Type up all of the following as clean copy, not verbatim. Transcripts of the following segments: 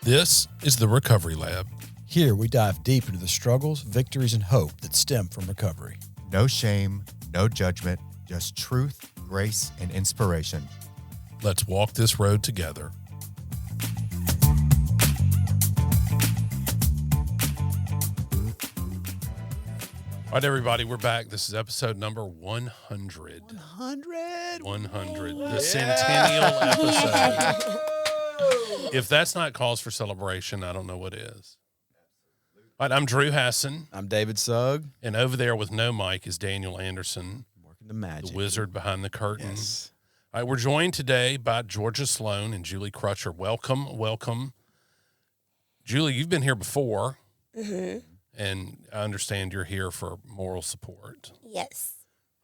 This is the Recovery Lab. Here we dive deep into the struggles, victories, and hope that stem from recovery. No shame, no judgment, just truth, grace, and inspiration. Let's walk this road together. All right, everybody, we're back. This is episode number 100. 100. The centennial episode. If that's not cause for celebration, I don't know what is. All right, I'm Drew Hassan. I'm David Sugg. And over there with no mic is Daniel Anderson. Working the magic. The wizard behind the curtain. Yes. All right, we're joined today by Georgia Sloan and Julie Crutcher. Welcome. Julie, you've been here before. Mm-hmm. And I understand you're here for moral support. Yes.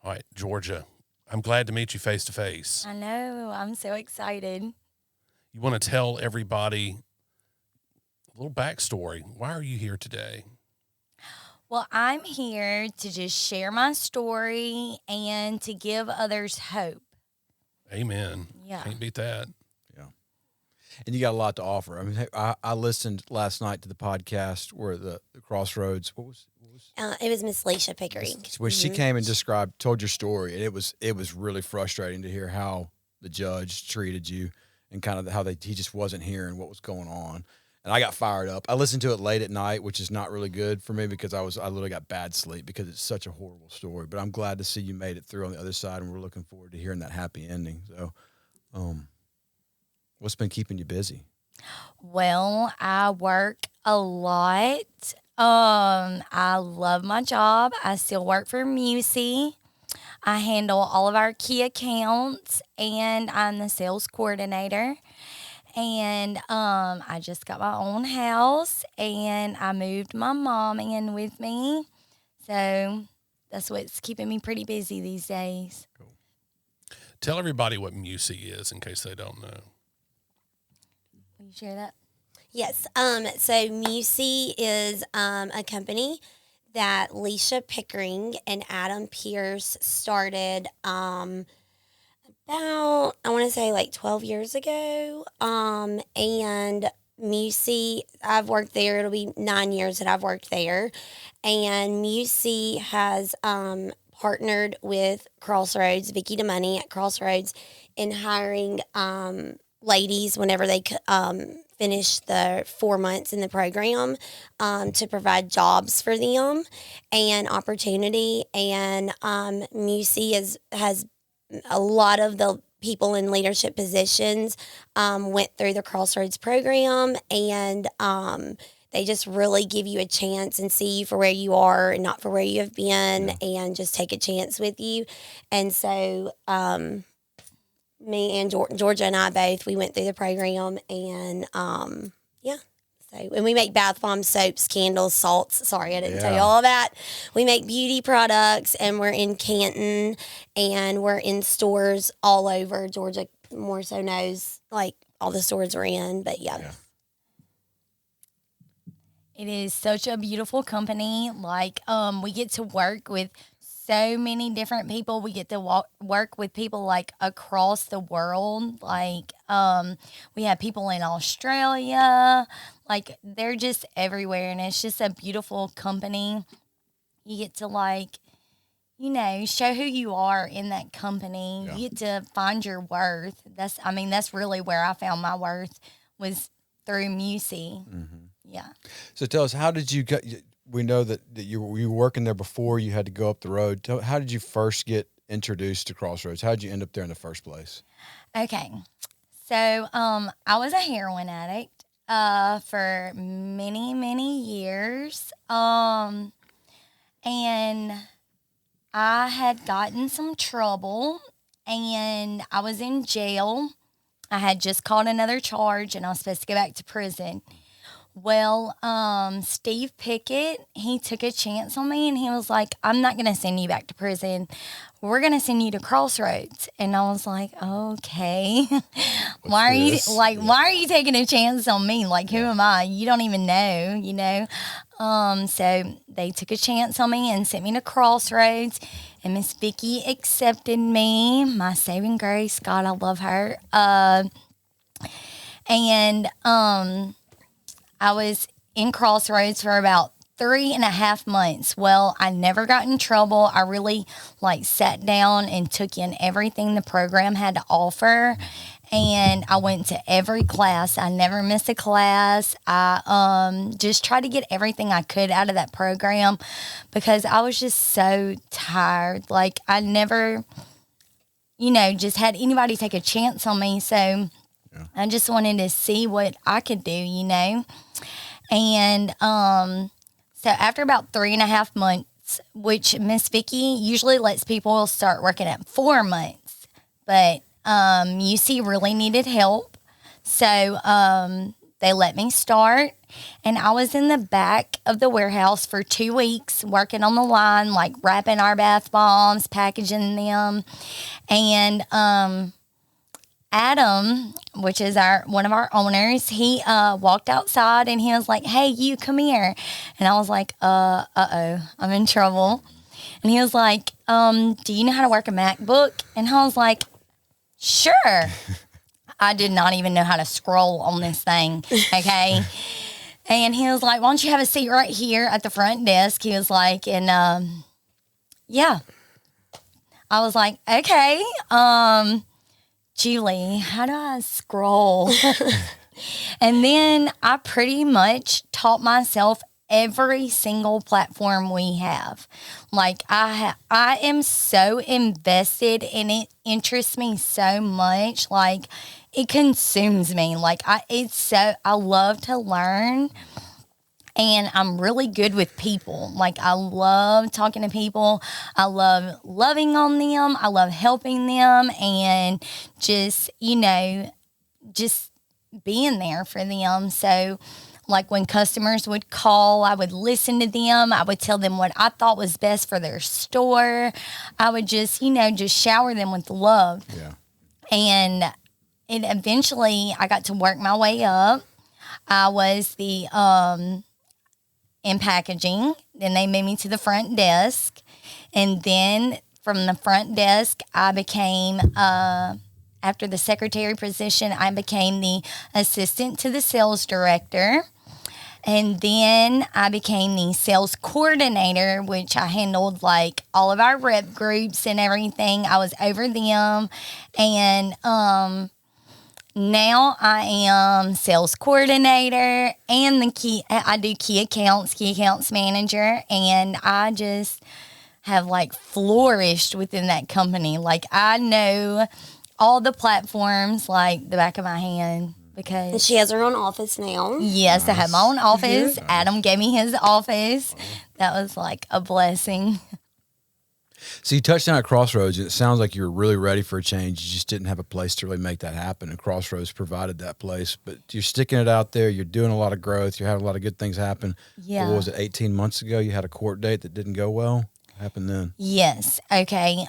All right, Georgia, I'm glad to meet you face to face. I know. I'm so excited. You want to tell everybody a little backstory. Why are you here today? Well, I'm here to just share my story and to give others hope. Amen. Yeah. Can't beat that. And you got a lot to offer. I mean, I listened last night to the podcast where the Crossroads, what was It was Miss Leisha Pickering. when she came and told your story, and it was really frustrating to hear how the judge treated you and kind of how he just wasn't hearing what was going on. And I got fired up. I listened to it late at night, which is not really good for me because I literally got bad sleep because it's such a horrible story. But I'm glad to see you made it through on the other side, and we're looking forward to hearing that happy ending. So, what's been keeping you busy? Well, I work a lot. I love my job. I still work for Musi. I handle all of our key accounts, and I'm the sales coordinator. And I just got my own house, and I moved my mom in with me. So that's what's keeping me pretty busy these days. Cool. Tell everybody what Musi is in case they don't know. Will you share that? Yes. So Musi is a company that Leisha Pickering and Adam Pierce started about, I want to say like 12 years ago. And Musi, I've worked there. It'll be 9 years that I've worked there. And Musi has partnered with Crossroads, Vicky DeMoney at Crossroads, in hiring ladies whenever they finish the 4 months in the program to provide jobs for them and opportunity. And Musi has a lot of the people in leadership positions went through the Crossroads program, and they just really give you a chance and see you for where you are and not for where you have been, and just take a chance with you. And so me and Georgia and I both, we went through the program, and So, and we make bath bombs, soaps, candles, salts. Sorry, I didn't tell you all of that. We make beauty products, and we're in Canton, and we're in stores all over. Georgia more so knows, like, all the stores we're in, but yeah. It is such a beautiful company. Like, we get to work with so many different people. We get to work with people like across the world. Like, we have people in Australia. Like, they're just everywhere, and it's just a beautiful company. You get to, like, you know, show who you are in that company. Yeah. You get to find your worth. That's really where I found my worth, was through Musi. Mm-hmm. Yeah. So tell us, how did you get? We know that you were working there before you had to go up the road. How did you first get introduced to Crossroads? How did you end up there in the first place? Okay. So I was a heroin addict for many, many years. And I had gotten some trouble, and I was in jail. I had just caught another charge, and I was supposed to go back to prison. Well, Steve Pickett, he took a chance on me, and he was like, I'm not going to send you back to prison. We're going to send you to Crossroads. And I was like, okay. Why are you taking a chance on me? Like, who am I? You don't even know, you know? So they took a chance on me and sent me to Crossroads, and Miss Vicky accepted me. My saving grace. God, I love her. I was in Crossroads for about 3.5 months. Well, I never got in trouble. I really sat down and took in everything the program had to offer. And I went to every class. I never missed a class. I just tried to get everything I could out of that program because I was just so tired. I never, just had anybody take a chance on me. So I just wanted to see what I could do, And so after about 3.5 months, which Miss Vicky usually lets people start working at 4 months, but UC really needed help. So they let me start. And I was in the back of the warehouse for 2 weeks working on the line, wrapping our bath bombs, packaging them. And Adam, which is one of our owners, he walked outside and he was like, "Hey, you come here." And I was like, uh-oh, I'm in trouble. And he was like, "Do you know how to work a MacBook?" And I was like, "Sure." I did not even know how to scroll on this thing. Okay. And he was like, "Why don't you have a seat right here at the front desk?" He was like, and yeah. I was like, "Okay. Julie, how do I scroll?" And then I pretty much taught myself every single platform we have. I am so invested and it interests me so much. It consumes me. I love to learn. And I'm really good with people. I love talking to people. I love loving on them. I love helping them and just being there for them. So, when customers would call, I would listen to them. I would tell them what I thought was best for their store. I would just shower them with love. Yeah. And eventually I got to work my way up. I was the in packaging. Then they moved me to the front desk. And then from the front desk, I became, after the secretary position, I became the assistant to the sales director. And then I became the sales coordinator, which I handled all of our rep groups and everything. I was over them. And now I am sales coordinator and I do key accounts manager, and I just have flourished within that company. I know all the platforms the back of my hand because And she has her own office now. yes, I have my own office. Nice. Adam gave me his office. That was a blessing. So you touched on at Crossroads, and it sounds like you were really ready for a change. You just didn't have a place to really make that happen, and Crossroads provided that place. But you're sticking it out there. You're doing a lot of growth. You're having a lot of good things happen. Yeah. What was it, 18 months ago? You had a court date that didn't go well. What happened then? Yes. Okay.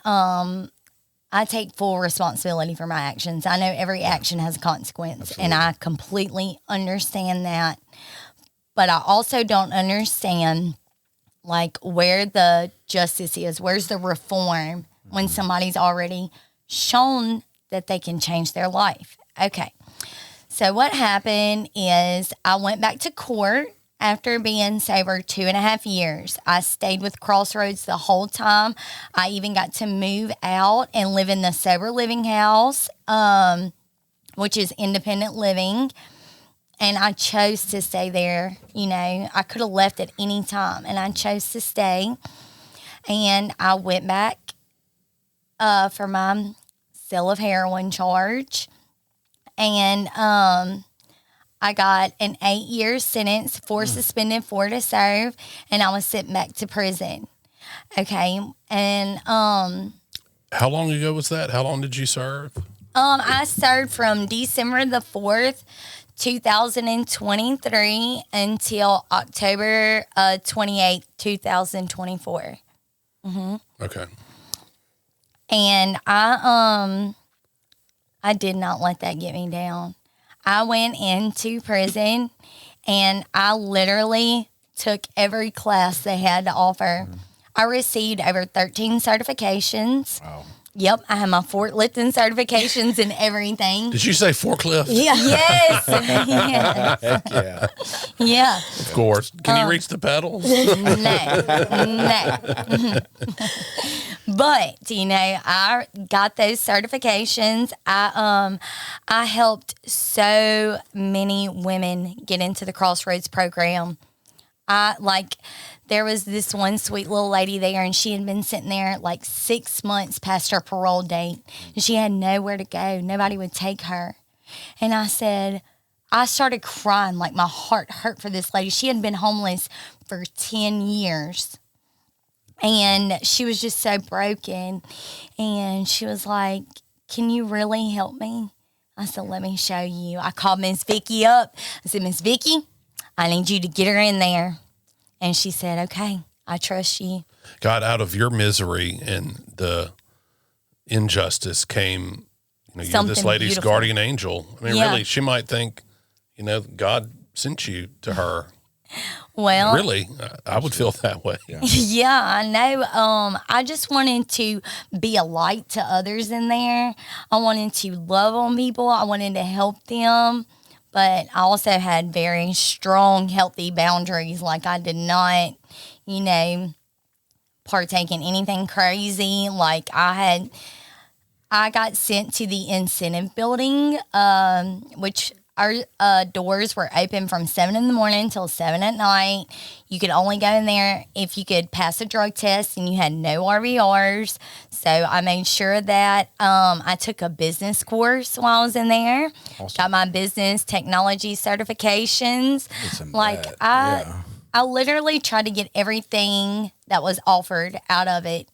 I take full responsibility for my actions. I know every action has a consequence, Absolutely. and I completely understand that. But I also don't understand where the justice is. Where's the reform when somebody's already shown that they can change their life? Okay. So what happened is I went back to court after being sober 2.5 years. I stayed with Crossroads the whole time. I even got to move out and live in the sober living house, which is independent living. And I chose to stay there. I could have left at any time, and I chose to stay. And I went back for my sale of heroin charge. And I got an 8-year sentence, 4 suspended, 4 to serve, and I was sent back to prison. Okay. And How long ago was that? How long did you serve? I served from December the 4th, 2023 until October 28th, 2024. Okay. And I did not let that get me down. I went into prison and I literally took every class they had to offer. I received over 13 certifications. Wow. Yep, I have my forklifting certifications and everything. Did you say forklift? Yeah. Yes. yeah. Heck yeah. Yeah. Of course. Can you reach the pedals? No. But, you know, I got those certifications. I helped so many women get into the Crossroads program. There was this one sweet little lady there, and she had been sitting there like 6 months past her parole date, and she had nowhere to go. Nobody would take her. And I started crying, like my heart hurt for this lady. She had been homeless for 10 years. And she was just so broken. And she was like, can you really help me? I said, let me show you. I called Miss Vicky up. I said, Miss Vicky, I need you to get her in there. And she said, okay, I trust you. God, out of your misery and the injustice came, you're this Something lady's beautiful. guardian angel. I mean, Yeah. really, she might think, God sent you to her. Well, Really, I would feel that way. yeah, I know. I just wanted to be a light to others in there. I wanted to love on people. I wanted to help them. But I also had very strong, healthy boundaries. Like I did not, partake in anything crazy. Like I got sent to the incentive building, which our doors were open from 7 in the morning until 7 at night. You could only go in there if you could pass a drug test and you had no RVRs. So I made sure that I took a business course while I was in there. Awesome. Got my business technology certifications. Like I literally tried to get everything that was offered out of it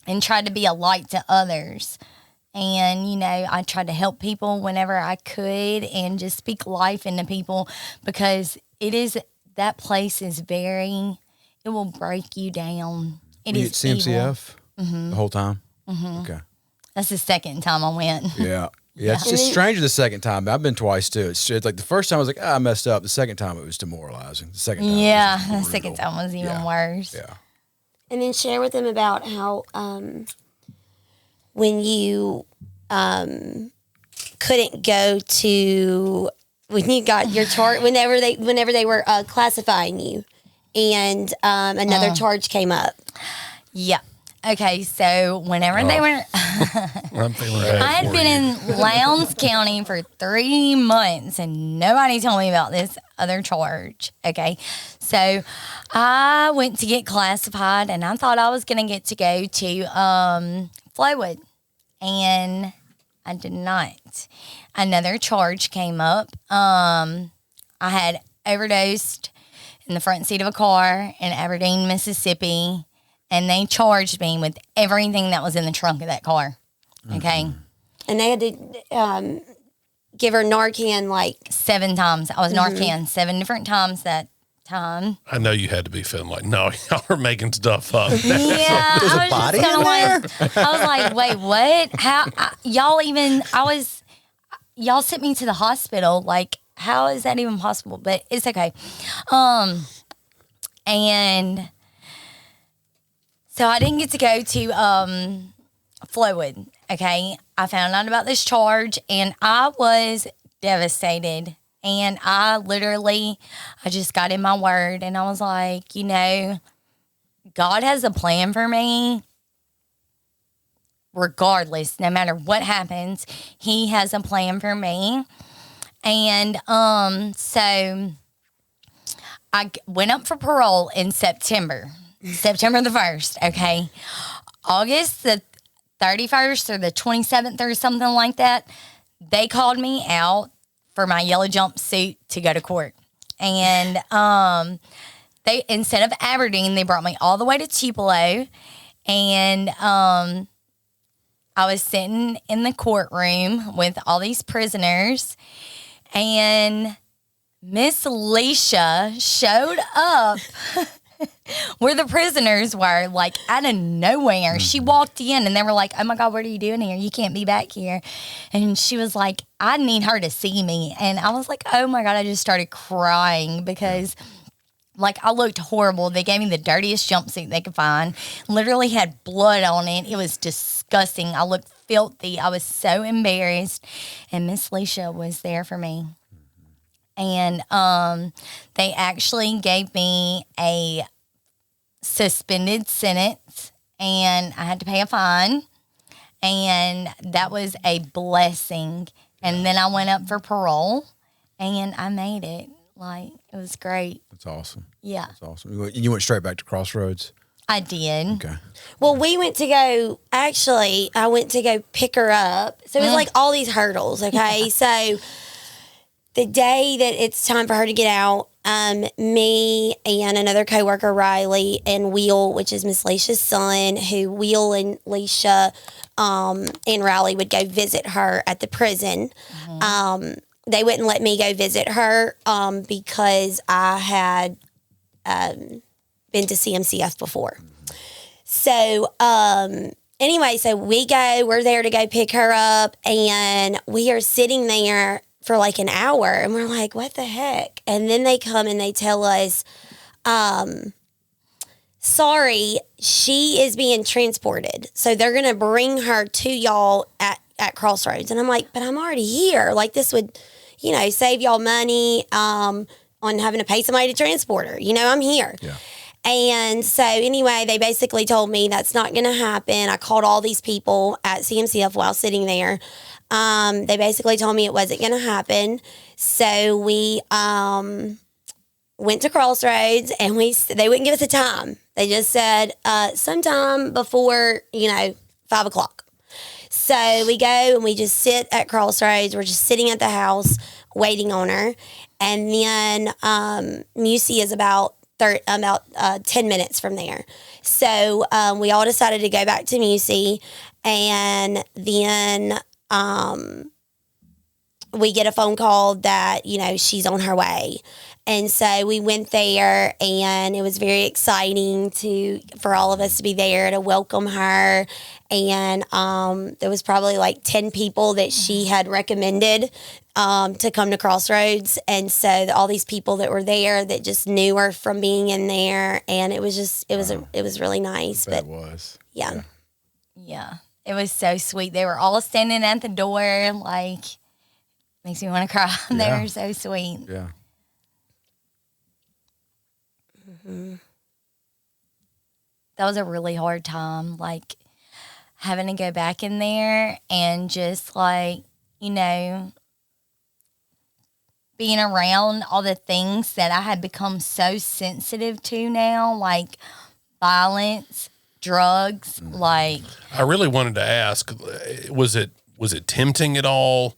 and tried to be a light to others. And, I tried to help people whenever I could and just speak life into people because that place is it will break you down. It Were you is at evil. CMCF the whole time? Mm-hmm. Okay. That's the second time I went. Yeah. Yeah, it's just stranger the second time. I've been twice too. It's like the first time I was like, I messed up. The second time it was demoralizing. The second time, Yeah, it was the just second brutal. time was even Yeah. worse. Yeah. And then share with them about how when you couldn't go to when you got your charge whenever they were classifying you, and another charge came up. Yeah. Okay, so whenever they were, I'm feeling bad. I had for been you. in Lowndes County for 3 months and nobody told me about this other charge. Okay, so I went to get classified and I thought I was going to get to go to Flowood, and I did not. Another charge came up. I had overdosed in the front seat of a car in Aberdeen, Mississippi. And they charged me with everything that was in the trunk of that car. Okay. And they had to give her Narcan like 7 times. I was Narcan 7 different times that time. I know you had to be feeling like, no, y'all are making stuff up. Yeah. I was just body kinda in like, I was like, wait, what? How y'all sent me to the hospital. Like, how is that even possible? But it's okay. And so I didn't get to go to Flowood, okay? I found out about this charge, and I was devastated. And I just got in my word, and I was like, God has a plan for me. Regardless, no matter what happens, He has a plan for me. And so I went up for parole in September the 1st, okay? August the 31st or the 27th or something like that, they called me out for my yellow jumpsuit to go to court. And they, instead of Aberdeen, they brought me all the way to Tupelo. And I was sitting in the courtroom with all these prisoners, and Miss Leisha showed up where the prisoners were, like out of nowhere. She walked in and they were like, oh my God, what are you doing here? You can't be back here. And she was like, I need her to see me. And I was like, oh my God, I just started crying because like I looked horrible. They gave me the dirtiest jumpsuit they could find. Literally had blood on it. It was disgusting. I looked filthy. I was so embarrassed. And Miss Leisha was there for me. And they actually gave me a suspended sentence, and I had to pay a fine. And that was a blessing. And then I went up for parole, and I made it. Like, it was great. That's awesome. Yeah. That's awesome. You went straight back to Crossroads? I did. Okay. Well, we went to go, actually, I went to go pick her up. So it was like all these hurdles, okay? So the day that it's time for her to get out, me and another coworker, Riley, and Will, which is Miss Leisha's son, who Will and Leisha and Riley would go visit her at the prison. They wouldn't let me go visit her because I had been to CMCF before. So anyway, so we're there to go pick her up, and we are sitting there for like an hour, and we're like, what the heck? And then they come and they tell us, sorry, she is being transported. So they're going to bring her to y'all at Crossroads. And I'm like, but I'm already here. Like, this would, save y'all money on having to pay somebody to transport her. I'm here. Yeah. And so anyway, they basically told me that's not going to happen. I called all these people at CMCF while sitting there. They basically told me it wasn't going to happen. So we went to Crossroads, and they wouldn't give us a time. They just said sometime before 5 o'clock. So we go and we just sit at Crossroads. We're just sitting at the house waiting on her, and then Musey is about 10 minutes from there. So we all decided to go back to Musey, and then we get a phone call that, she's on her way. And so we went there, and it was very exciting for all of us to be there to welcome her. And there was probably like 10 people that she had recommended to come to Crossroads. And so all these people that were there that just knew her from being in there. And it was really nice. But it was. Yeah. Yeah. It was so sweet. They were all standing at the door, like, makes me want to cry. They Yeah. were so sweet. Yeah. That was a really hard time, like, having to go back in there and just, like, being around all the things that I had become so sensitive to now, like violence, drugs, like. I really wanted to ask, was it tempting at all?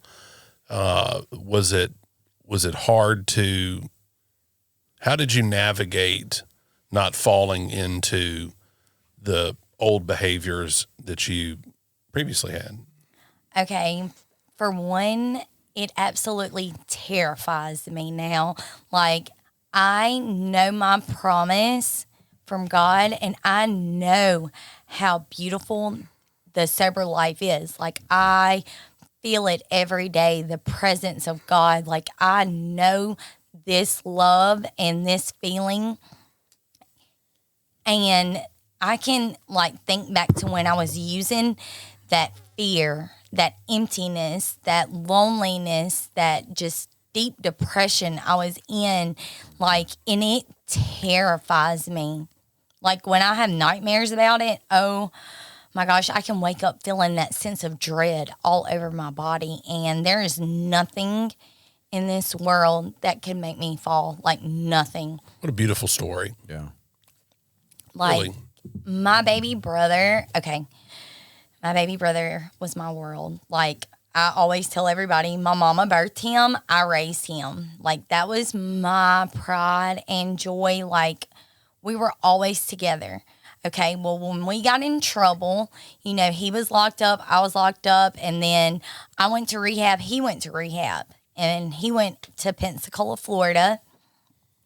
Was it hard to, how did you navigate not falling into the old behaviors that you previously had? Okay, for one, it absolutely terrifies me now. Like, I know my promise from God, and I know how beautiful the sober life is. Like, I feel it every day, the presence of God. Like, I know this love and this feeling. And I can, like, think back to when I was using that fear, that emptiness, that loneliness, that just deep depression I was in, like, and it terrifies me. Like, when I have nightmares about it, oh my gosh, I can wake up feeling that sense of dread all over my body, and there is nothing in this world that can make me fall, like nothing. What a beautiful story. Yeah. Like, Really. my baby brother was my world. Like, I always tell everybody, my mama birthed him, I raised him. Like, that was my pride and joy. Like, we were always together. Okay, well, when we got in trouble, he was locked up, I was locked up, and then I went to rehab, he went to rehab, and he went to Pensacola, Florida,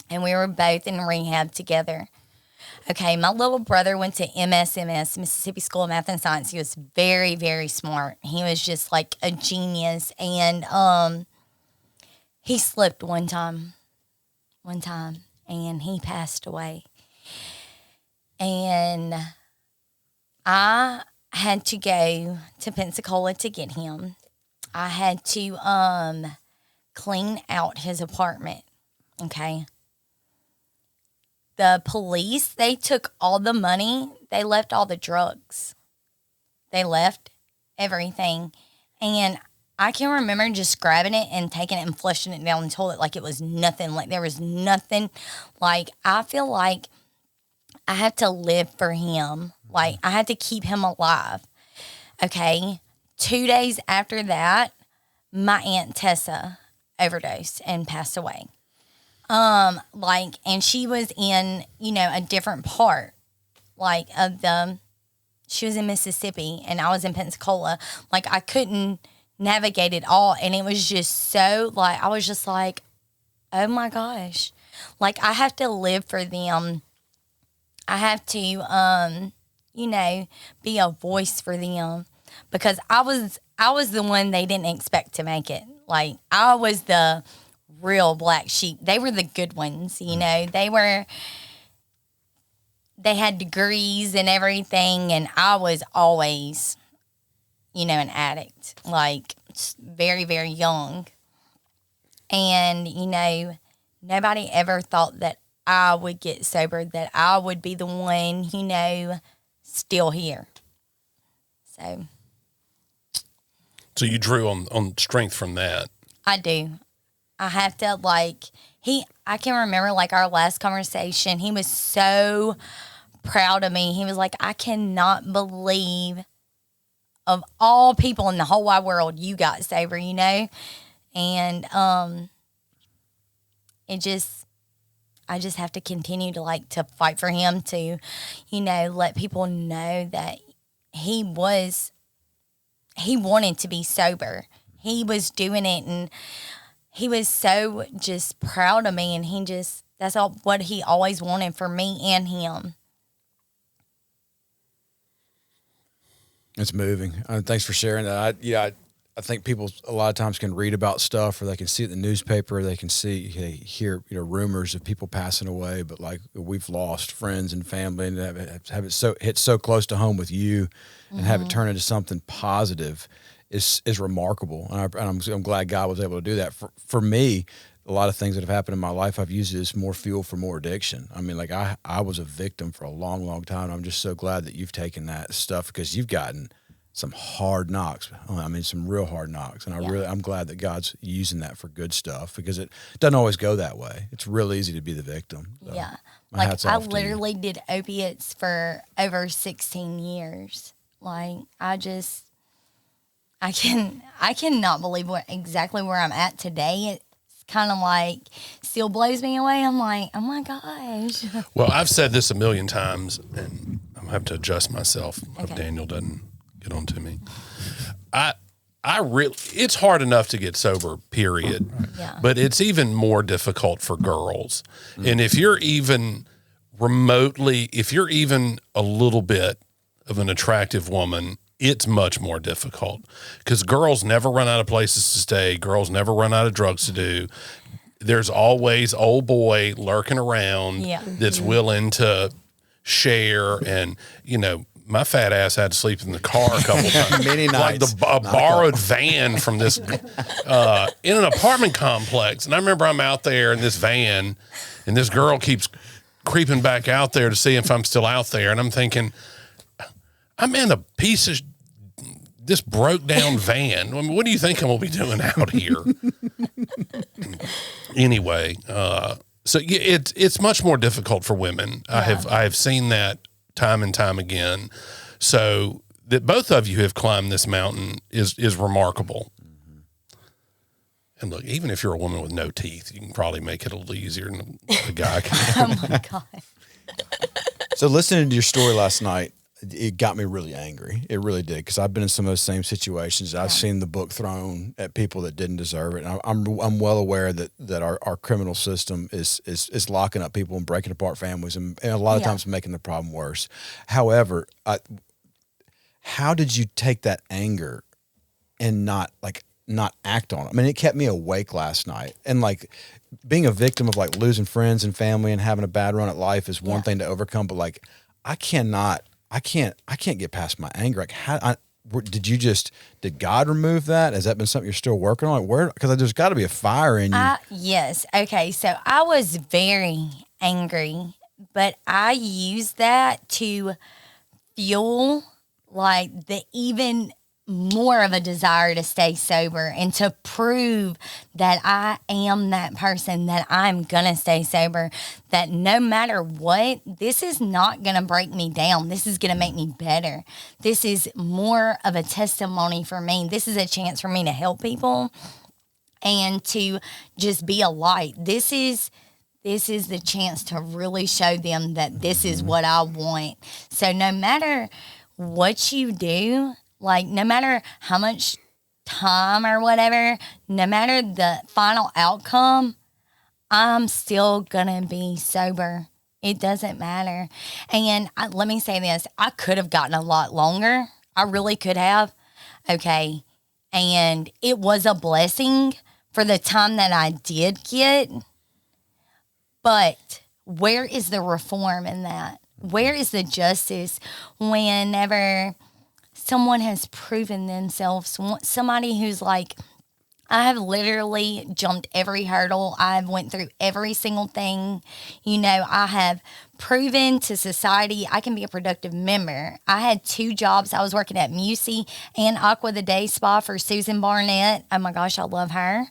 and we were both in rehab together. Okay, my little brother went to MSMS, Mississippi School of Math and Science. He was very, very smart. He was just like a genius, and he slipped one time, and he passed away. And I had to go to Pensacola to get him. I had to clean out his apartment. Okay. The police, they took all the money. They left all the drugs. They left everything. And I can remember just grabbing it and taking it and flushing it down the toilet like it was nothing. Like there was nothing. Like I feel like I have to live for him. Like I had to keep him alive. Okay. 2 days after that, my Aunt Tessa overdosed and passed away. And she was in, a different part, she was in Mississippi and I was in Pensacola. Like I couldn't navigate it all. And it was just so I was just like, oh my gosh, like I have to live for them. I have to, be a voice for them because I was the one they didn't expect to make it. Like I was the real black sheep. They were the good ones, they had degrees and everything. And I was always, an addict, like very, very young. And, nobody ever thought that I would get sober, that I would be the one, still here. So you drew on strength from that. I do. I have to I can remember our last conversation. He was so proud of me. He was like, I cannot believe of all people in the whole wide world, you got sober, And, I just have to continue to fight for him to, let people know that he wanted to be sober. He was doing it and he was so just proud of me, and that's all what he always wanted for me and him. It's moving. Thanks for sharing that. I think people a lot of times can read about stuff, or they can see it in the newspaper, they can hear rumors of people passing away, but we've lost friends and family, and have it hit so close to home with you, and have it turn into something positive is remarkable. And I'm glad God was able to do that. For me, a lot of things that have happened in my life, I've used it as more fuel for more addiction. I mean, I was a victim for a long, long time. I'm just so glad that you've taken that stuff, because you've gotten some hard knocks. I mean, some real hard knocks. And I'm glad that God's using that for good stuff, because it doesn't always go that way. It's real easy to be the victim. So yeah. I literally did opiates for over 16 years. I cannot believe exactly where I'm at today. It's kind of still blows me away. I'm like, oh my gosh. Well, I've said this a million times, and I'm gonna have to adjust myself if Daniel doesn't get on to me. It's hard enough to get sober, period. Yeah. But it's even more difficult for girls. And if you're even a little bit of an attractive woman, it's much more difficult, because girls never run out of places to stay. Girls never run out of drugs to do. There's always old boy lurking around that's willing to share. And, my fat ass had to sleep in the car a couple times. Many nights. A borrowed van from this, in an apartment complex. And I remember I'm out there in this van, and this girl keeps creeping back out there to see if I'm still out there. And I'm thinking, I'm in a piece of this broke down van. I mean, what do you think I'm going to be doing out here? Anyway, so it's much more difficult for women. Yeah. I have seen that time and time again. So that both of you have climbed this mountain is remarkable. Mm-hmm. And look, even if you're a woman with no teeth, you can probably make it a little easier than a guy can. Oh my God. So listening to your story last night, it got me really angry. It really did, because I've been in some of those same situations. I've seen the book thrown at people that didn't deserve it. And I'm well aware that our criminal system is locking up people and breaking apart families, and a lot of times making the problem worse. However, how did you take that anger and not not act on it. I mean, it kept me awake last night. And like being a victim of like losing friends and family and having a bad run at life is one thing to overcome. But like, I can't get past my anger. Like did God remove that? Has that been something you're still working on? Like because there's got to be a fire in you. Yes. Okay. So I was very angry, but I used that to fuel like the even more of a desire to stay sober and to prove that I am that person, that I'm going to stay sober, that no matter what, this is not going to break me down. This is going to make me better. This is more of a testimony for me. This is a chance for me to help people and to just be a light. This is the chance to really show them that this is what I want. So no matter what you do, like no matter how much time or whatever, no matter the final outcome, I'm still going to be sober. It doesn't matter. And let me say this. I could have gotten a lot longer. I really could have. Okay. And it was a blessing for the time that I did get. But where is the reform in that? Where is the justice whenever someone has proven themselves, somebody who's like, I have literally jumped every hurdle. I've went through every single thing. You know, I have proven to society I can be a productive member. I had 2 jobs. I was working at Musey and Aqua the Day Spa for Susan Barnett. Oh my gosh, I love her.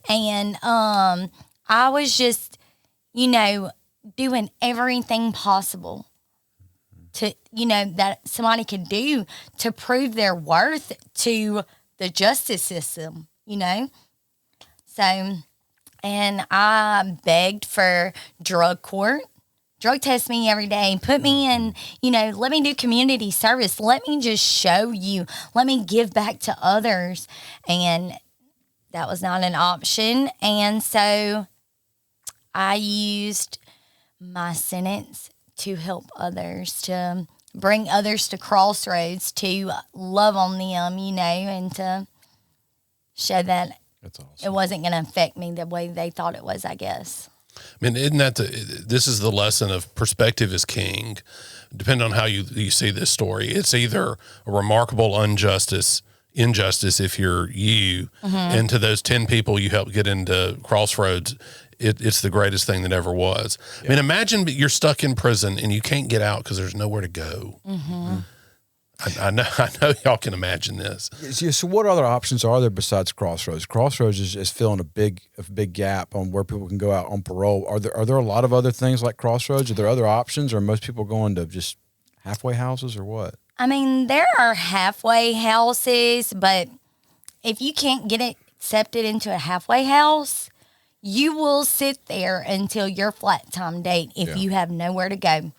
And I was just, you know, doing everything possible to, you know, that somebody could do to prove their worth to the justice system, you know? So, and I begged for drug court, drug test me every day, put me in, you know, let me do community service. Let me just show you, let me give back to others. And that was not an option. And so I used my sentence to help others, to bring others to crossroads, to love on them, you know, and to show that That's awesome. it wasn't going to affect me the way they thought it was, I guess. I mean, isn't that this is the lesson of perspective is king. Depending on how you see this story, it's either a remarkable injustice if you're you, and to those 10 people you helped get into crossroads, it's the greatest thing that ever was. Yeah. I mean, imagine you're stuck in prison and you can't get out because there's nowhere to go. Mm-hmm. I know y'all can imagine this. Yeah, so what other options are there besides Crossroads? Crossroads is filling a big gap on where people can go out on parole. Are there a lot of other things like Crossroads? Are there other options, or are most people going to just halfway houses, or what? I mean, there are halfway houses, but if you can't get accepted into a halfway house, you will sit there until your flat time date if you have nowhere to go,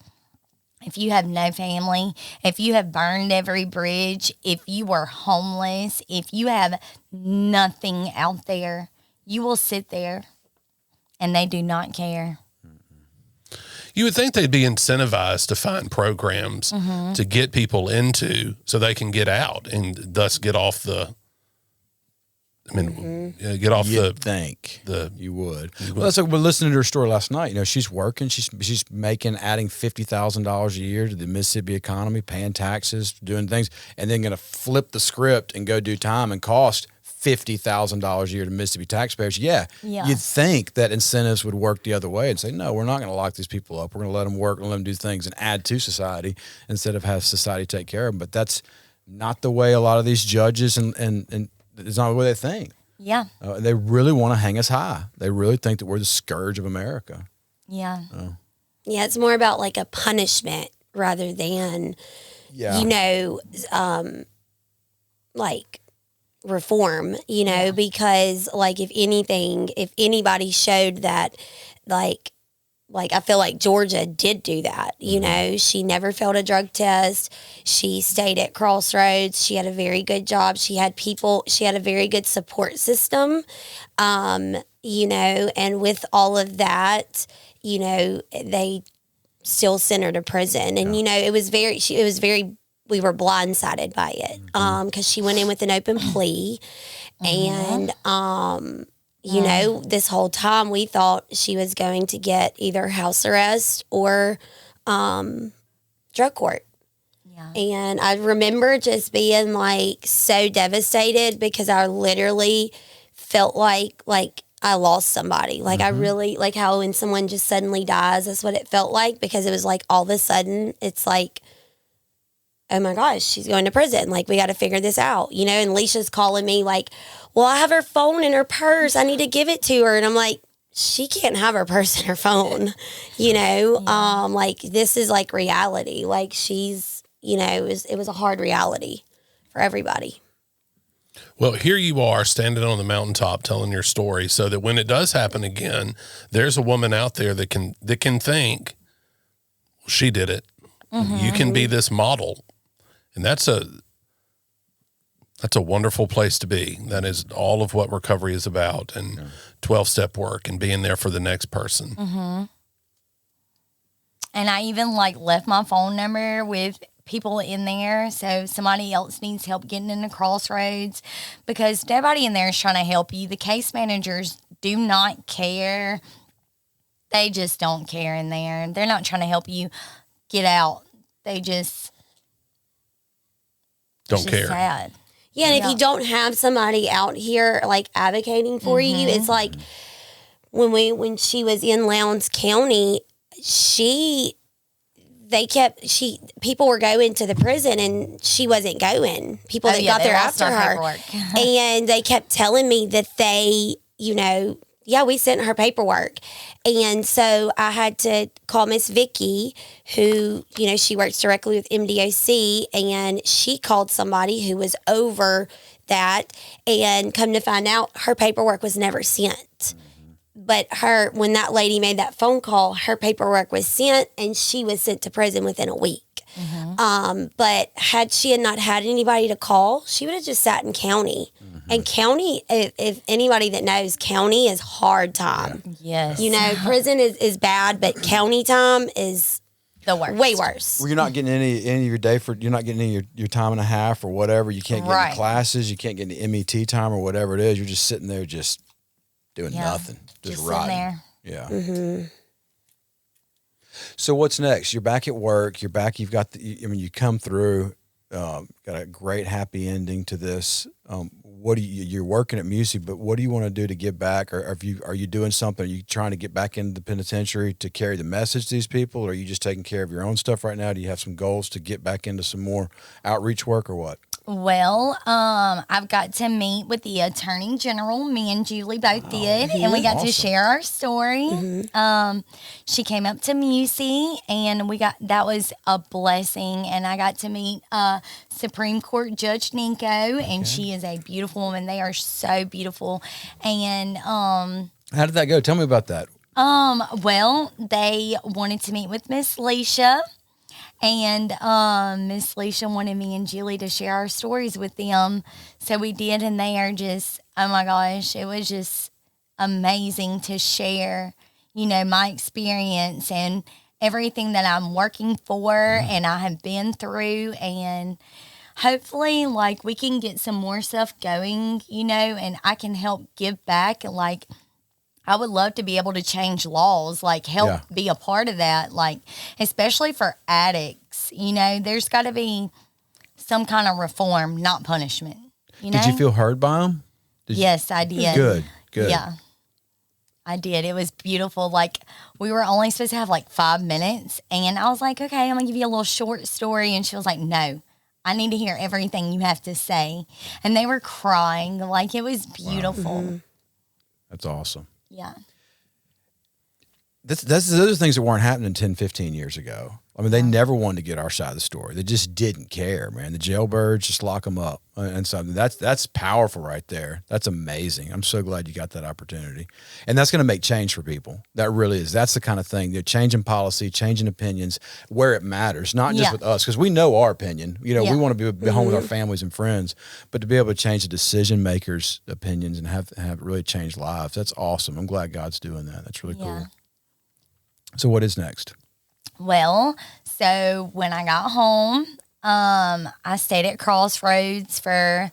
if you have no family, if you have burned every bridge, if you are homeless, if you have nothing out there, you will sit there and they do not care. You would think they'd be incentivized to find programs to get people into so they can get out and thus get off the... I mean, get off You'd think you would. Well, that's like we're listening to her story last night. You know, she's working. She's adding $50,000 a year to the Mississippi economy, paying taxes, doing things, and then going to flip the script and go do time and cost $50,000 a year to Mississippi taxpayers. Yeah, you'd think that incentives would work the other way and say, no, we're not going to lock these people up. We're going to let them work and let them do things and add to society instead of have society take care of them. But that's not the way a lot of these judges and it's not the way they think. Yeah. They really want to hang us high. They really think that we're the scourge of America. Yeah. Yeah, it's more about like a punishment rather than, you know, like reform, you know, because like if anybody showed that like I feel like Georgia did do that. You know, she never failed a drug test. She stayed at Crossroads. She had a very good job. She had a very good support system. You know, and with all of that, you know, they still sent her to prison. And, you know, we were blindsided by it. 'Cause she went in with an open plea And, you know, this whole time we thought she was going to get either house arrest or drug court. Yeah. And I remember just being like so devastated because I literally felt like I lost somebody. Like I really, like how when someone just suddenly dies, that's what it felt like, because it was like all of a sudden it's like, oh my gosh, she's going to prison. Like, we got to figure this out, you know? And Leisha's calling me like, well, I have her phone in her purse. I need to give it to her. And I'm like, she can't have her purse and her phone, you know? Like, this is like reality. Like, she's, you know, it was a hard reality for everybody. Well, here you are standing on the mountaintop telling your story, so that when it does happen again, there's a woman out there that can think, well, she did it. You can be this model. And that's a wonderful place to be. That is all of what recovery is about, and 12-step work and being there for the next person. And I even like left my phone number with people in there, so somebody else needs help getting into Crossroads, because nobody in there is trying to help you. The case managers do not care. They just don't care in there. They're not trying to help you get out. They just Don't care. Sad. Yeah, and if you don't have somebody out here like advocating for you, it's like when she was in Lowndes County, people were going to the prison and she wasn't going. People that got there after her, and they kept telling me that they, you know, we sent her paperwork. And so I had to call Miss Vicky, who, you know, she works directly with MDOC, and she called somebody who was over that, and come to find out her paperwork was never sent. But when that lady made that phone call, her paperwork was sent, and she was sent to prison within a week. But had she not had anybody to call, she would have just sat in county. And county, if anybody that knows, county is hard time. Yes. You know, prison is bad, but county time is the worst. Way worse. Well, you're not getting any of your day you're not getting any of your time and a half or whatever. You can't get any classes. You can't get any MET time or whatever it is. You're just sitting there just doing nothing. Just rotting. There. Yeah. So what's next? You're back at work. You're back. You've got you come through, got a great happy ending to this. What you're working at music, but what do you want to do to give back? Or are you doing something? Are you trying to get back into the penitentiary to carry the message to these people? Or are you just taking care of your own stuff right now? Do you have some goals to get back into some more outreach work or what? Well, I've got to meet with the Attorney General. Me and Julie both did, and we got to share our story. She came up to Musi, and that was a blessing. And I got to meet Supreme Court Judge Ninko, and she is a beautiful woman. They are so beautiful. And how did that go? Tell me about that. Well, they wanted to meet with Miss Leisha. And Miss Leisha wanted me and Julie to share our stories with them. So we did, and they are just, oh my gosh, it was just amazing to share, you know, my experience and everything that I'm working for and I have been through. And hopefully, like, we can get some more stuff going, you know, and I can help give back. Like, I would love to be able to change laws, like help be a part of that, like especially for addicts. You know, there's got to be some kind of reform, not punishment. You know? Did you feel heard by them? Yes, I did. Good. Yeah, I did. It was beautiful. Like, we were only supposed to have like 5 minutes, and I was like, okay, I'm gonna give you a little short story, and she was like, no, I need to hear everything you have to say. And they were crying. Like, it was beautiful. Wow. That's awesome. Yeah. That's the other things that weren't happening 10, 15 years ago. I mean, they never wanted to get our side of the story. They just didn't care, man. The jailbirds, just lock them up. And something that's powerful right there. That's amazing. I'm so glad you got that opportunity. And that's going to make change for people. That really is. That's the kind of thing. They're changing policy, changing opinions where it matters, not just with us, because we know our opinion. You know, we want to be home with our families and friends, but to be able to change the decision makers' opinions and have really changed lives, that's awesome. I'm glad God's doing that. That's really cool. So what is next? Well, so when I got home, I stayed at Crossroads for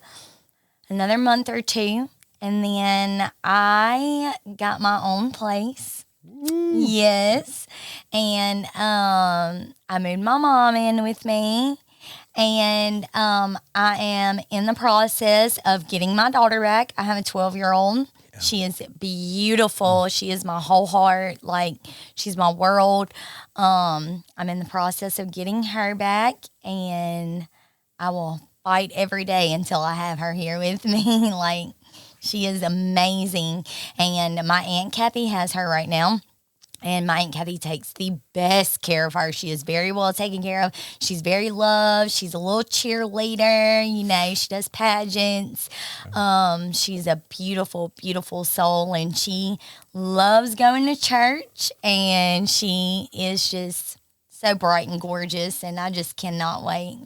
another month or two, and then I got my own place. Yes. And I moved my mom in with me. And I am in the process of getting my daughter back. I have a 12-year-old. Yeah. She is beautiful. She is my whole heart. Like, she's my world. I'm in the process of getting her back, and I will fight every day until I have her here with me. Like, she is amazing. And my Aunt Kathy has her right now. And my Aunt Kathy takes the best care of her. She is very well taken care of. She's very loved. She's a little cheerleader. You know, she does pageants. She's a beautiful, beautiful soul. And she loves going to church. And she is just so bright and gorgeous. And I just cannot wait.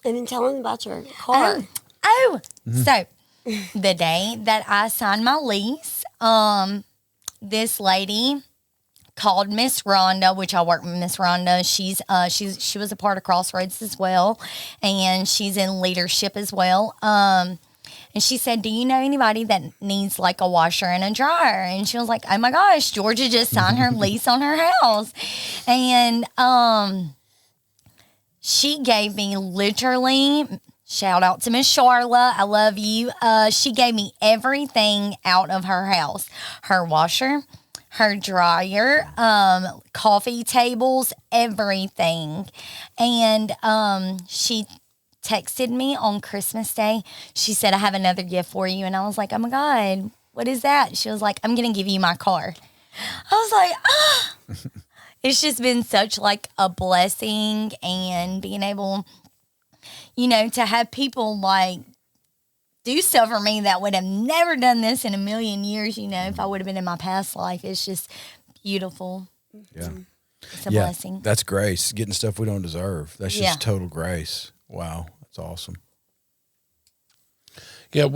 And then tell them about your car. So the day that I signed my lease, this lady called Miss Rhonda, which I work with Miss Rhonda. She was a part of Crossroads as well, and she's in leadership as well. And she said, "Do you know anybody that needs like a washer and a dryer?" And she was like, "Oh my gosh, Georgia just signed her lease on her house," and she gave me literally. Shout out to Miss Charla. I love you. She gave me everything out of her house. Her washer, her dryer, coffee tables, everything. And she texted me on Christmas Day. She said, "I have another gift for you." And I was like, "Oh my God, what is that?" She was like, "I'm going to give you my car." I was like, ah. It's just been such like a blessing, and being able, you know, to have people like do stuff for me that would have never done this in a million years, you know, if I would have been in my past life. It's just beautiful. Yeah. It's a blessing. That's grace, getting stuff we don't deserve. That's just total grace. Wow. That's awesome. Yeah.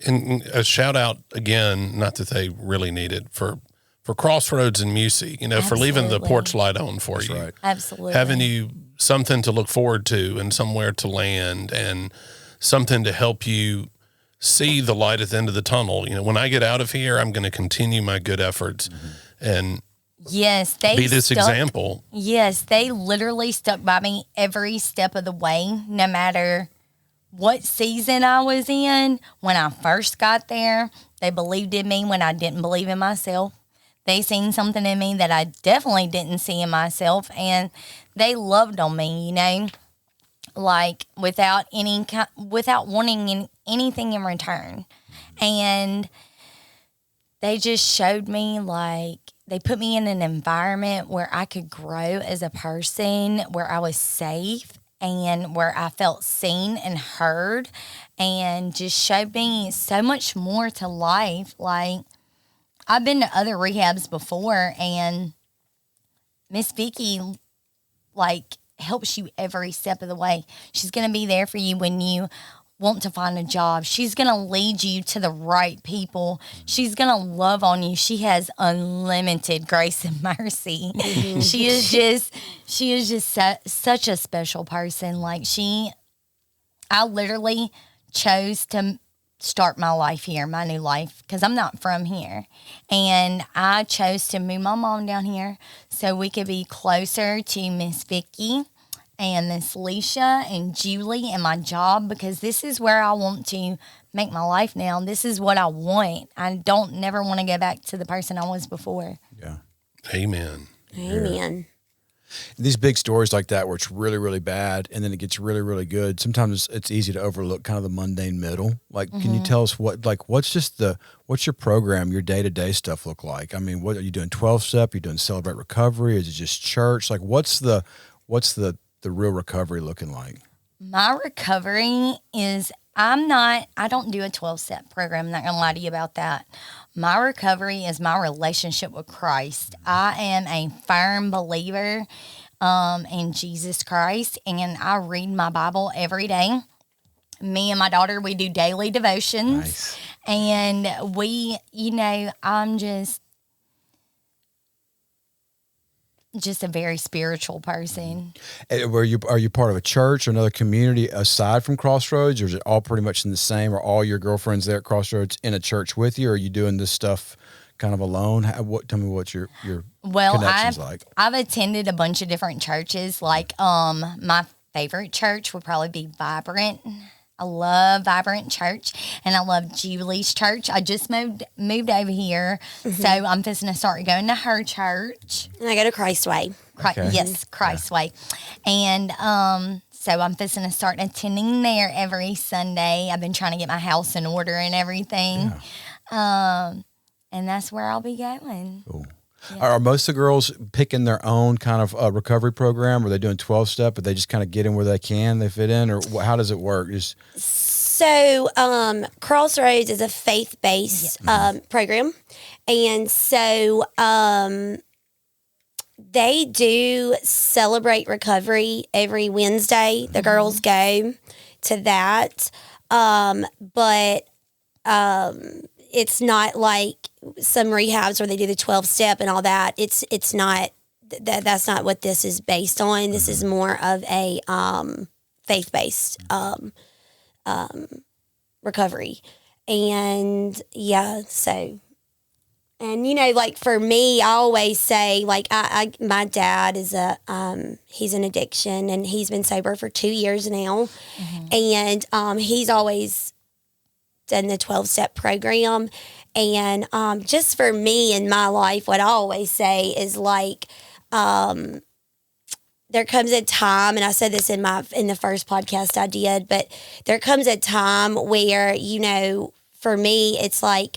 And a shout out again, not that they really need it, for Crossroads and Music, you know, for leaving the porch light on for you. Right. Absolutely. Having you something to look forward to and somewhere to land and something to help you see the light at the end of the tunnel. You know, when I get out of here, I'm going to continue my good efforts and be this example. Yes, they literally stuck by me every step of the way, no matter what season I was in. When I first got there, they believed in me when I didn't believe in myself. They seen something in me that I definitely didn't see in myself, and they loved on me, you know, like without wanting anything in return. And they just showed me, like, they put me in an environment where I could grow as a person, where I was safe and where I felt seen and heard, and just showed me so much more to life. Like, I've been to other rehabs before, and Miss Vicky, like, helps you every step of the way. She's going to be there for you when you want to find a job. She's going to lead you to the right people. She's going to love on you. She has unlimited grace and mercy. She is just such a special person. Like, I literally chose to start my life here, my new life, because I'm not from here. And I chose to move my mom down here so we could be closer to Miss Vicky and Miss Leisha and Julie and my job, because this is where I want to make my life now. This is what I want. I don't never want to go back to the person I was before. Yeah. Amen. Amen. These big stories like that where it's really, really bad and then it gets really, really good, sometimes it's easy to overlook kind of the mundane middle. Like, can you tell us what's your program, your day-to-day stuff look like? I mean, what are you doing? 12-step? Are you doing Celebrate Recovery? Is it just church? Like, what's the real recovery looking like? My recovery is, I don't do a 12-step program. I'm not going to lie to you about that. My recovery is my relationship with Christ. I am a firm believer in Jesus Christ, and I read my Bible every day. Me and my daughter, we do daily devotions. Nice. And we, just a very spiritual person. Are you part of a church or another community aside from Crossroads, or is it all pretty much in the same? Are all your girlfriends there at Crossroads in a church with you, or are you doing this stuff kind of alone? Tell me what your connections like. I've attended a bunch of different churches. Like my favorite church would probably be Vibrant. I love Vibrant Church, and I love Julie's church. I just moved over here, so I'm fixing to start going to her church. And I go to Christ Way. Okay. Yes, Christ Way. And so I'm fixing to start attending there every Sunday. I've been trying to get my house in order and everything. Yeah. And that's where I'll be going. Cool. Yeah. Are most of the girls picking their own kind of recovery program? Are they doing 12-step, or they just kind of get in where they can, they fit in, or how does it work? So Crossroads is a faith-based program. And so they do celebrate recovery every Wednesday. The girls go to that. But it's not like some rehabs where they do the 12-step and all that. It's not that's not what this is based on. This is more of a faith-based recovery. And yeah, so, and you know, like for me, I always say, like my dad is he's an addiction, and he's been sober for 2 years now. And he's always done the 12-step program. And just for me in my life, what I always say is like, there comes a time, and I said this in the first podcast I did, but there comes a time where, you know, for me, it's like,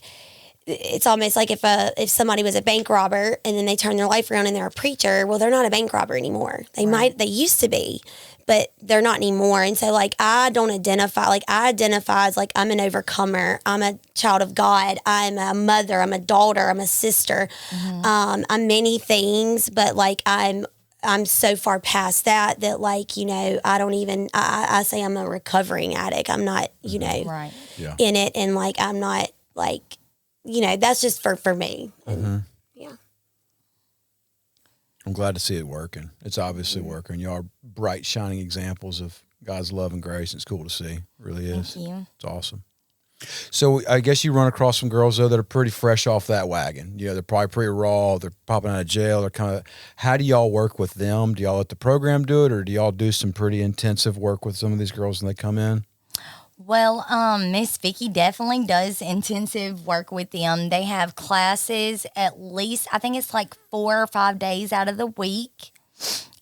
it's almost like if somebody was a bank robber and then they turn their life around and they're a preacher, well, they're not a bank robber anymore. They used to be, but they're not anymore. And so like, I identify as like, I'm an overcomer. I'm a child of God. I'm a mother. I'm a daughter. I'm a sister. I'm many things, but like, I'm so far past that like, you know, I say I'm a recovering addict. I'm not, you know, in it. And like, I'm not like, you know, that's just for me. Yeah. I'm glad to see it working. It's obviously working. You are bright, shining examples of God's love and grace. It's cool to see. It really is. Thank you. It's awesome. So I guess you run across some girls, though, that are pretty fresh off that wagon. You know, they're probably pretty raw. They're popping out of jail. They're kind of, how do y'all work with them? Do y'all let the program do it, or do y'all do some pretty intensive work with some of these girls when they come in? Well, Miss Vicky definitely does intensive work with them. They have classes at least, I think it's like 4 or 5 days out of the week.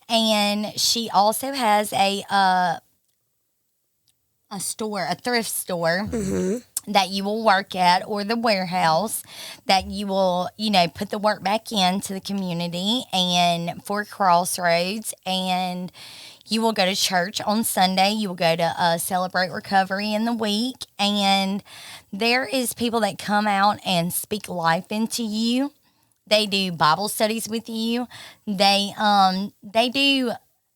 And she also has a thrift store that you will work at, or the warehouse that you will, you know, put the work back into the community and for Crossroads. And you will go to church on Sunday. You will go to Celebrate Recovery in the week. And there is people that come out and speak life into you. They do Bible studies with you. They do,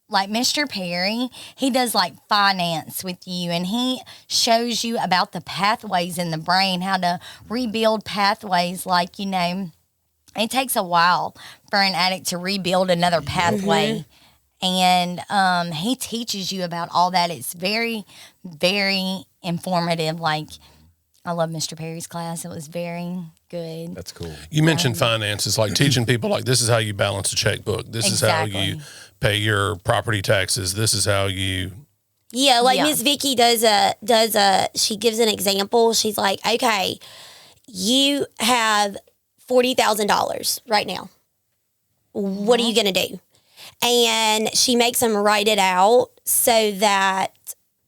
like Mr. Perry, he does like finance with you, and he shows you about the pathways in the brain, how to rebuild pathways. Like, you know, it takes a while for an addict to rebuild another pathway. And he teaches you about all that. It's very, very informative. Like, I love Mr. Perry's class. It was very good. That's cool. You mentioned finances, like teaching people, like, this is how you balance a checkbook. This is how you pay your property taxes. This is how you... Yeah, like Miss Vicky she gives an example. She's like, okay, you have $40,000 right now. What are you going to do? And she makes them write it out so that,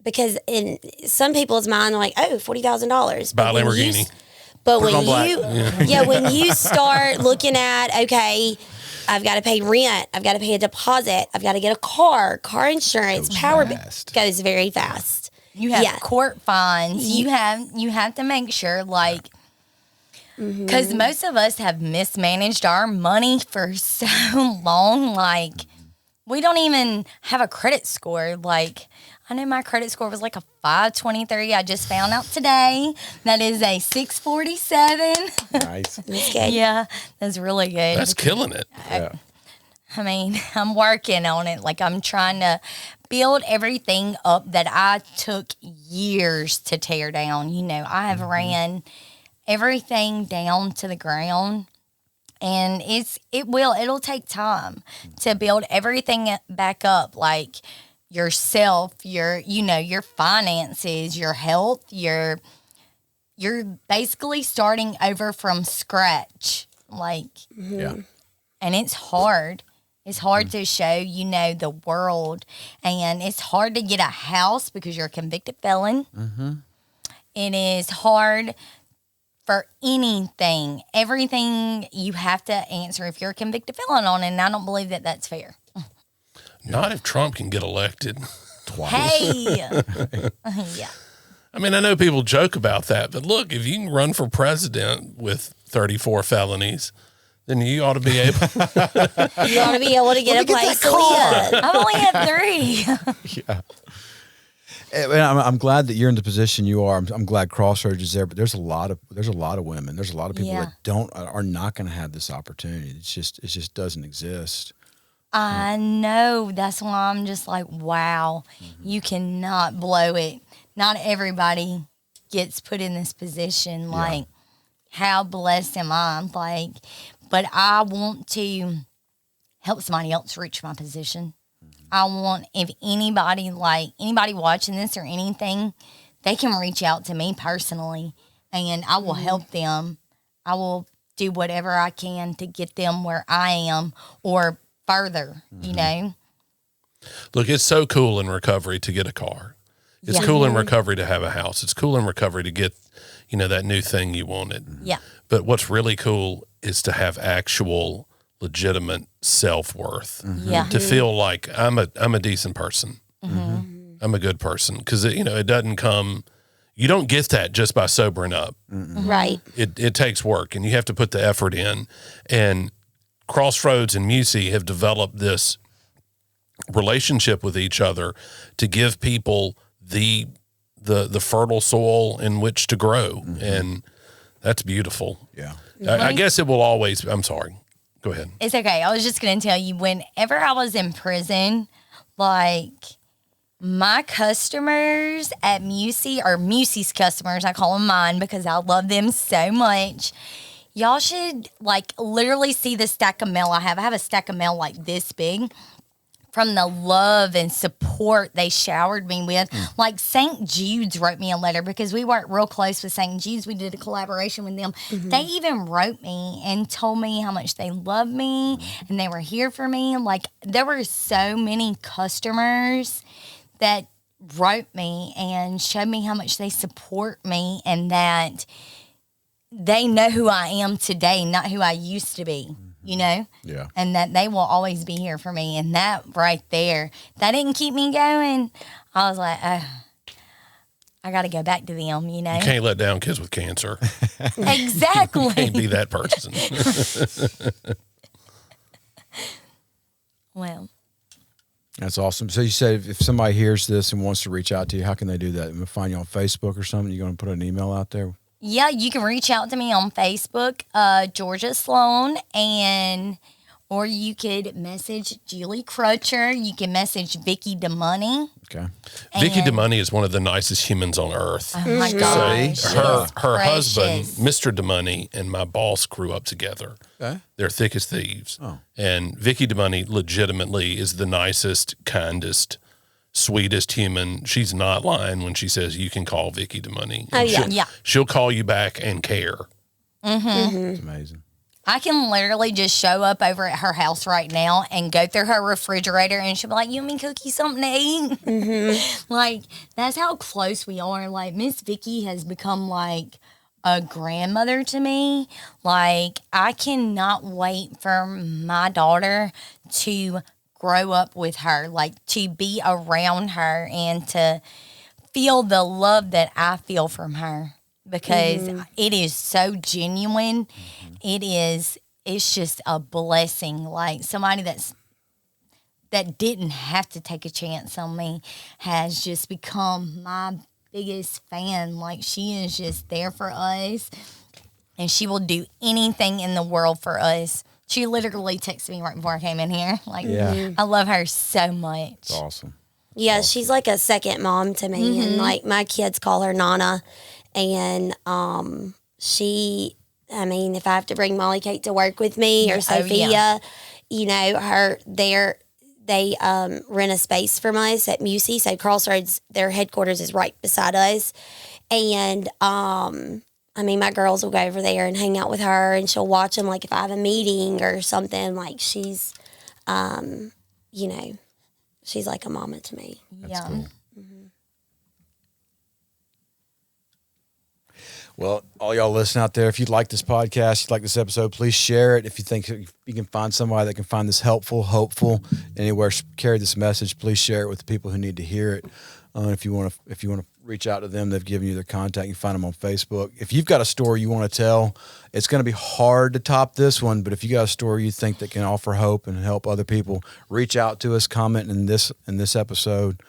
because in some people's mind, they're like, oh, $40,000. Buy a Lamborghini. When you start looking at, okay, I've got to pay rent, I've got to pay a deposit, I've got to get a car insurance, goes very fast. You have court fines. You have to make sure, like, because most of us have mismanaged our money for so long. Like, we don't even have a credit score. Like, I know my credit score was like a 523. I just found out today that is a 647. Nice. That's good. Yeah, that's really good. That's killing it. Yeah. I mean, I'm working on it. Like, I'm trying to build everything up that I took years to tear down. You know, I have ran everything down to the ground, and it'll take time to build everything back up. Like yourself, your finances, your health, you're basically starting over from scratch. Like, Yeah. and it's hard. It's hard to show, the world. And it's hard to get a house because you're a convicted felon. It is hard for anything. Everything you have to answer if you're a convicted felon on it. And I don't believe that that's fair. Not if Trump can get elected. Hey. Yeah. I mean, I know people joke about that, but look, if you can run for president with 34 felonies, then you ought to be able. You ought to be able to get a place to live. I've only had 3. Yeah. And I'm glad that you're in the position you are. I'm glad Crossroads is there, but there's a lot of women. There's a lot of people Yeah. that are not going to have this opportunity. It just doesn't exist. I know. That's why I'm just like, wow, you cannot blow it. Not everybody gets put in this position. Like, how blessed am I? Like, but I want to help somebody else reach my position. I want, if anybody watching this or anything, they can reach out to me personally, and I will help them. I will do whatever I can to get them where I am or further, Look, it's so cool in recovery to get a car. It's cool in recovery to have a house. It's cool in recovery to get, that new thing you wanted. Yeah. But what's really cool is to have actual legitimate self-worth. Yeah. To feel like I'm a decent person. I'm a good person. Because, it doesn't come, you don't get that just by sobering up. Right. It takes work, and you have to put the effort in. And Crossroads and Musey have developed this relationship with each other to give people the fertile soil in which to grow. And that's beautiful. Yeah. I guess it will always, I'm sorry. Go ahead. It's okay. I was just going to tell you, whenever I was in prison, like, my customers at Musey, or Musey's customers, I call them mine because I love them so much. Y'all should, like, literally see the stack of mail I have. I have a stack of mail like this big from the love and support they showered me with. Like, St. Jude's wrote me a letter because we worked real close with St. Jude's. We did a collaboration with them. They even wrote me and told me how much they love me and they were here for me. Like, there were so many customers that wrote me and showed me how much they support me and that they know who I am today, not who I used to be, Yeah. and that they will always be here for me. And that right there, that didn't keep me going. I was like, oh, I got to go back to them, You can't let down kids with cancer. Exactly. Can't be that person. Well, That's awesome. So you said if somebody hears this and wants to reach out to you, how can they do that? We'll find you on Facebook or something? You're going to put an email out there? yeah, you can reach out to me on Facebook, Georgia Sloan, or you could message Julie Crutcher. You can message Vicky DeMoney. Okay. Vicky And- DeMoney is one of the nicest humans on earth. Oh my gosh. So she her is husband, precious. Mr. DeMoney, and my boss grew up together. Okay. They're thick as thieves. Oh. And Vicky DeMoney legitimately is the nicest, kindest, sweetest human. She's not lying when she says you can call Vicky DeMoney. Oh, yeah. Yeah. She'll call you back and care. It's amazing. I can literally just show up over at her house right now and go through her refrigerator and she'll be like, you want me to cook you something to eat? Like, that's how close we are. Like, Miss Vicky has become like a grandmother to me. Like, I cannot wait for my daughter to grow up with her, like to be around her and to feel the love that I feel from her. Because it is so genuine. It's just a blessing. Like, somebody that didn't have to take a chance on me has just become my biggest fan. Like, she is just there for us, and she will do anything in the world for us She literally texted me right before I came in here. Like, Yeah. I love her so much. It's awesome. Yeah, she's like a second mom to me, and like my kids call her Nana, and she. I mean, if I have to bring Molly Kate to work with me or Sophia, you know, they rent a space from us at Musey. So Crossroads, their headquarters is right beside us. And, I mean, my girls will go over there and hang out with her, and she'll watch them. Like if I have a meeting or something, like she's, you know, she's like a mama to me. That's cool. Well, all y'all listen out there, if you like this podcast, you like this episode, please share it. If you think you can find somebody that can find this helpful, hopeful, anywhere, carry this message, please share it with the people who need to hear it. If you want to reach out to them, they've given you their contact. You can find them on Facebook. If you've got a story you want to tell, it's going to be hard to top this one. But if you got a story you think that can offer hope and help other people, reach out to us, comment in this episode.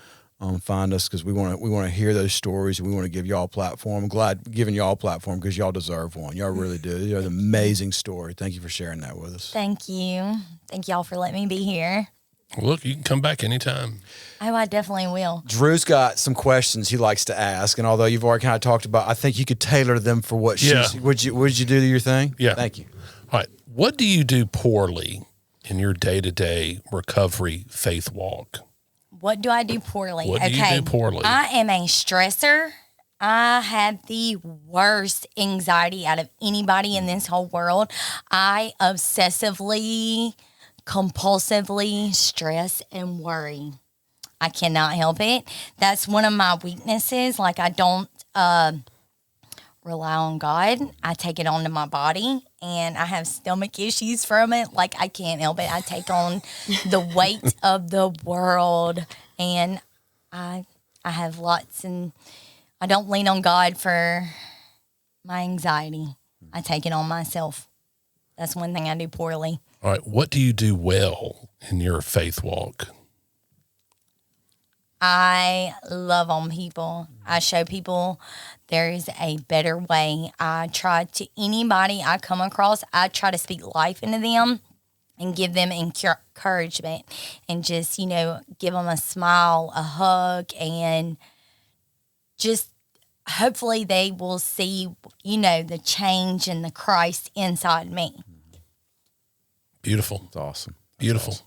Find us because we want to hear those stories, and we want to give y'all a platform. I'm glad giving y'all a platform because y'all deserve one. Y'all really do. You're an amazing story. Thank you for sharing that with us. Thank you. Thank y'all for letting me be here. Look, you can come back anytime. Oh, I definitely will. Drew's got some questions he likes to ask, and although you've already kind of talked about, I think you could tailor them for what she's. Would you do your thing? Yeah. Thank you. All right. What do you do poorly in your day-to-day recovery faith walk? What do I do poorly? What do you do poorly? I am a stressor. I have the worst anxiety out of anybody in this whole world. I obsessively, compulsively stress and worry. I cannot help it. That's one of my weaknesses. Like, I don't rely on God. I take it onto my body, and I have stomach issues from it. Like, I can't help it. I take on the weight of the world, and I have lots, and I don't lean on God for my anxiety. I take it on myself. That's one thing I do poorly. All right. What do you do well in your faith walk? I love on people. I show people there is a better way. I try to anybody I come across, I try to speak life into them and give them encouragement and just, you know, give them a smile, a hug, and just hopefully they will see, you know, the change and the Christ inside me. Beautiful. That's awesome. Beautiful.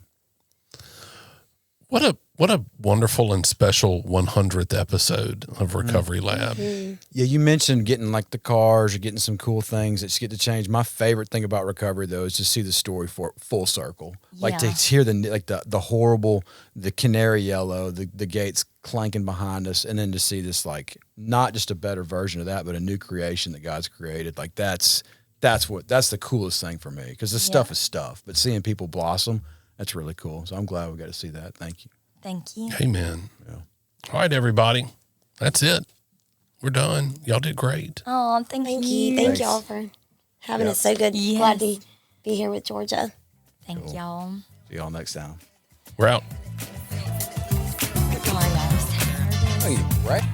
What a wonderful and special 100th episode of Recovery Lab. Yeah, you mentioned getting like the cars or getting some cool things that you get to change. My favorite thing about recovery, though, is to see the story for full circle. Like to hear the horrible, the canary yellow, the gates clanking behind us, and then to see this like not just a better version of that, but a new creation that God's created. Like that's the coolest thing for me because the stuff is stuff, but seeing people blossom, that's really cool. So I'm glad we got to see that. Thank you. Thank you. Amen. Yeah. All right, everybody. That's it. We're done. Y'all did great. Oh, thank you. Thank y'all for having us so good. Yes. Glad to be here with Georgia. Thank y'all. See y'all next time. We're out. Goodbye, guys. Right.